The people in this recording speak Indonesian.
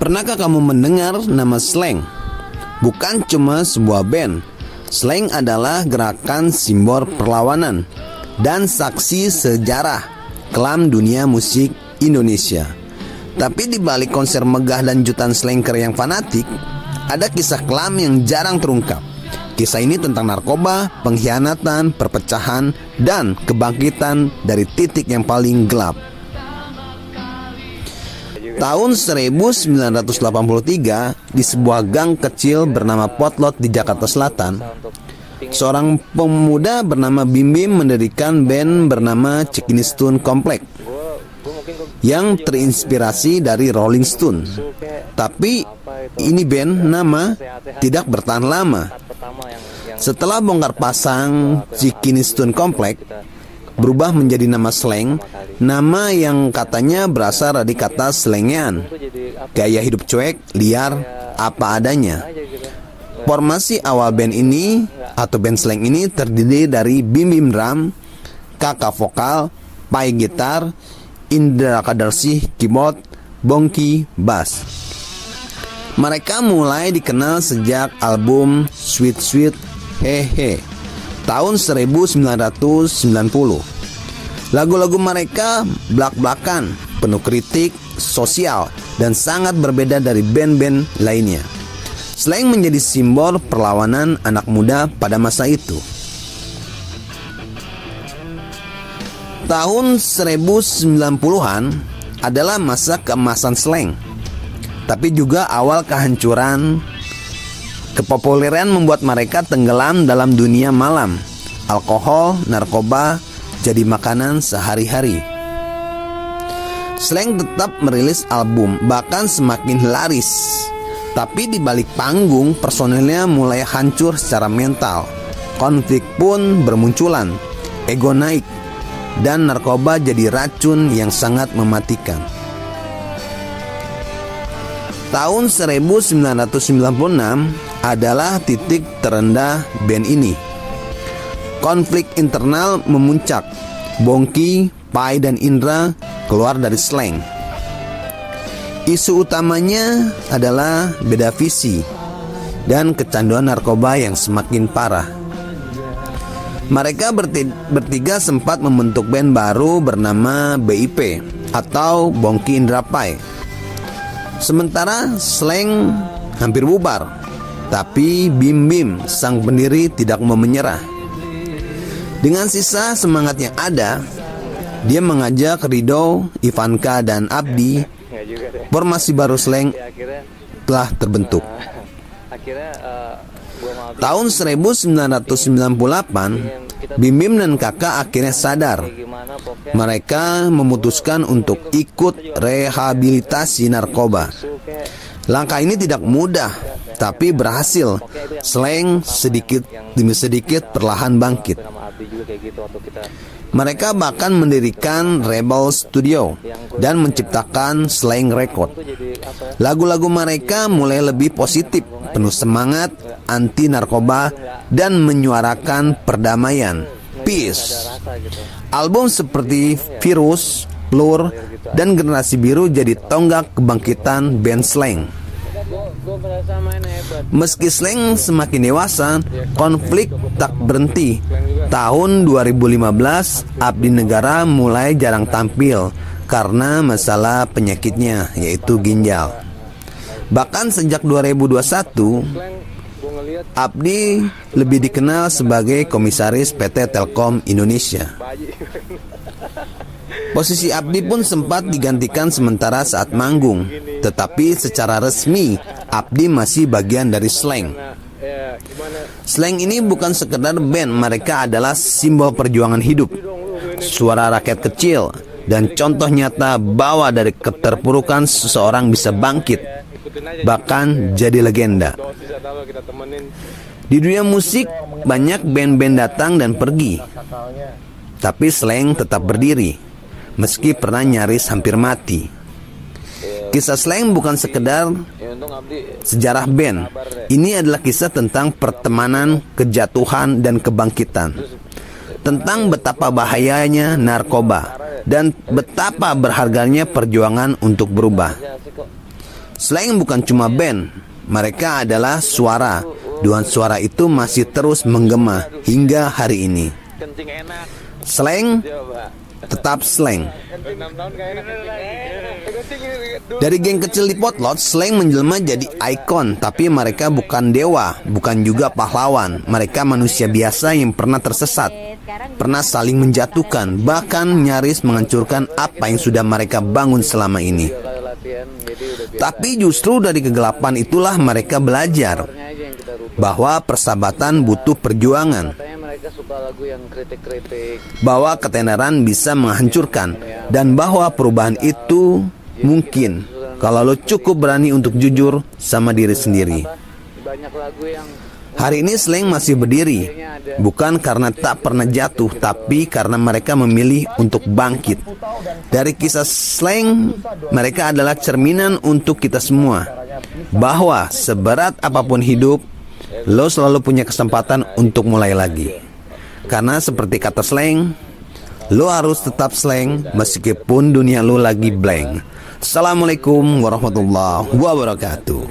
Pernahkah kamu mendengar nama slang? Bukan cuma sebuah band. Slang adalah gerakan simbol perlawanan dan saksi sejarah kelam dunia musik Indonesia. Tapi di balik konser megah dan jutaan slanker yang fanatik, ada kisah kelam yang jarang terungkap. Kisah ini tentang narkoba, pengkhianatan, perpecahan, dan kebangkitan dari titik yang paling gelap. Tahun 1983, di sebuah gang kecil bernama Potlot di Jakarta Selatan, seorang pemuda bernama Bim Bim mendirikan band bernama Cikinistun Komplek yang terinspirasi dari Rolling Stone. Tapi ini band nama tidak bertahan lama. Setelah bongkar pasang Cikinistun Komplek berubah menjadi nama slang, nama yang katanya berasal dari kata slengean, gaya hidup cuek, liar, apa adanya. Formasi awal band ini atau band slang ini terdiri dari Bim Bim drum, Kakak vokal, Pai gitar, Indra Kadarsi keyboard, Bongki bass. Mereka mulai dikenal sejak album Sweet Sweet Hehe tahun 1990. Lagu-lagu mereka blak-blakan, penuh kritik sosial, dan sangat berbeda dari band-band lainnya. Slang menjadi simbol perlawanan anak muda pada masa itu. Tahun 1990-an adalah masa keemasan slang, tapi juga awal kehancuran. Kepopuleran membuat mereka tenggelam dalam dunia malam. Alkohol, narkoba jadi makanan sehari-hari. Slang tetap merilis album, bahkan semakin laris. Tapi di balik panggung, personilnya mulai hancur secara mental. Konflik pun bermunculan, ego naik, dan narkoba jadi racun yang sangat mematikan. Tahun 1996 adalah titik terendah band ini. Konflik internal memuncak. Bongki, Pai, dan Indra keluar dari slang. Isu utamanya adalah beda visi dan kecanduan narkoba yang semakin parah. Mereka bertiga sempat membentuk band baru bernama BIP atau Bongki Indra Pai. Sementara slang hampir bubar, tapi Bim Bim sang pendiri tidak mau menyerah. Dengan sisa semangat yang ada, dia mengajak Rido, Ivanka, dan Abdi. Formasi baru slang telah terbentuk. Tahun 1998, Bim Bim dan kakak akhirnya sadar. Mereka memutuskan untuk ikut rehabilitasi narkoba. Langkah ini tidak mudah, tapi berhasil. Slang sedikit demi sedikit perlahan bangkit. Mereka bahkan mendirikan Rebel Studio dan menciptakan Slang Record. Lagu-lagu mereka mulai lebih positif, penuh semangat, anti narkoba, dan menyuarakan perdamaian, peace. Album seperti Virus, Blur, dan Generasi Biru jadi tonggak kebangkitan band slang. Meski slang semakin dewasa, konflik tak berhenti. Tahun 2015, Abdi Negara mulai jarang tampil karena masalah penyakitnya, yaitu ginjal. Bahkan sejak 2021, Abdi lebih dikenal sebagai komisaris PT Telkom Indonesia. Posisi Abdi pun sempat digantikan sementara saat manggung, tetapi secara resmi Abdi masih bagian dari slang. Slang ini bukan sekedar band, mereka adalah simbol perjuangan hidup, suara rakyat kecil, dan contoh nyata bahwa dari keterpurukan seseorang bisa bangkit, bahkan jadi legenda. Di dunia musik banyak band-band datang dan pergi, tapi slang tetap berdiri meski pernah nyaris hampir mati. Kisah slang bukan sekedar sejarah band. Ini adalah kisah tentang pertemanan, kejatuhan, dan kebangkitan. Tentang betapa bahayanya narkoba dan betapa berharganya perjuangan untuk berubah. Slang bukan cuma band, mereka adalah suara. Dua suara itu masih terus menggema hingga hari ini. Slang tetap slang. Dari geng kecil di Potlot, slang menjelma jadi ikon. Tapi mereka bukan dewa, bukan juga pahlawan. Mereka manusia biasa yang pernah tersesat, pernah saling menjatuhkan, bahkan nyaris menghancurkan apa yang sudah mereka bangun selama ini. Tapi justru dari kegelapan itulah mereka belajar bahwa persahabatan butuh perjuangan, bahwa ketenaran bisa menghancurkan, dan bahwa perubahan itu mungkin kalau lo cukup berani untuk jujur sama diri sendiri. Hari ini slang masih berdiri, bukan karena tak pernah jatuh, tapi karena mereka memilih untuk bangkit. Dari kisah slang, mereka adalah cerminan untuk kita semua, bahwa seberat apapun hidup, lo selalu punya kesempatan untuk mulai lagi. Karena seperti kata slang, lo harus tetap slang meskipun dunia lo lagi blank. Assalamualaikum warahmatullahi wabarakatuh.